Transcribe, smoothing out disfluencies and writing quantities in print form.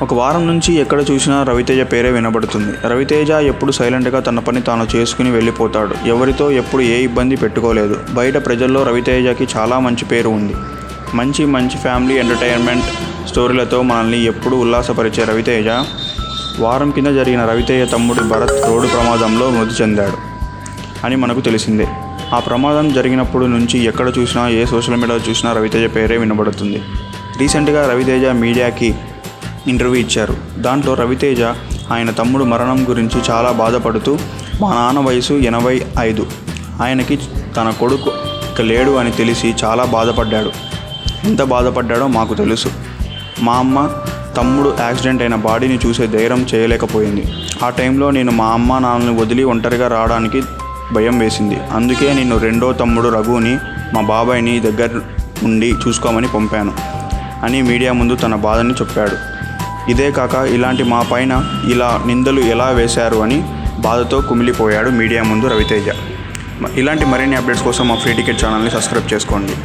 ఒక వారం నుంచి ఎక్కడ చూసినా రవితేజ పేరే వినబడుతుంది. రవితేజ ఎప్పుడు సైలెంట్గా తన పని తాను చేసుకుని వెళ్ళిపోతాడు. ఎవరితో ఎప్పుడు ఏ ఇబ్బంది పెట్టుకోలేదు. బయట ప్రజల్లో రవితేజకి చాలా మంచి పేరు ఉంది. మంచి ఫ్యామిలీ ఎంటర్టైన్మెంట్ స్టోరీలతో మనల్ని ఎప్పుడూ ఉల్లాసపరిచే రవితేజ వారం కింద జరిగిన రవితేజ తమ్ముడు భరత్ రోడ్డు ప్రమాదంలో మృతి చెందాడు అని మనకు తెలిసిందే. ఆ ప్రమాదం జరిగినప్పుడు నుంచి ఎక్కడ చూసినా ఏ సోషల్ మీడియాలో చూసినా రవితేజ పేరే వినబడుతుంది. రీసెంట్గా రవితేజ మీడియాకి ఇంటర్వ్యూ ఇచ్చారు. దాంట్లో రవితేజ ఆయన తమ్ముడు మరణం గురించి చాలా బాధపడుతూ, మా నాన్న వయసు 85, ఆయనకి తన కొడుకు ఇక లేడు అని తెలిసి చాలా బాధపడ్డాడు. ఎంత బాధపడ్డాడో మాకు తెలుసు. మా అమ్మ తమ్ముడు యాక్సిడెంట్ అయిన బాడీని చూసే ధైర్యం చేయలేకపోయింది. ఆ టైంలో నేను మా అమ్మ నాన్నని వదిలి ఒంటరిగా రావడానికి భయం వేసింది. అందుకే నేను రెండో తమ్ముడు రఘుని మా బాబాయ్ని దగ్గర ఉండి చూసుకోమని పంపాను అని మీడియా ముందు తన బాధని చెప్పాడు. ఇదే కాక ఇలాంటి మా పైన ఇలా నిందలు ఎలా వేశారు అని బాధతో కుమిలిపోయాడు మీడియా ముందు రవితేజ. ఇలాంటి మరిన్ని అప్డేట్స్ కోసం మా ఫ్రీ టికెట్ ఛానల్ని సబ్స్క్రైబ్ చేసుకోండి.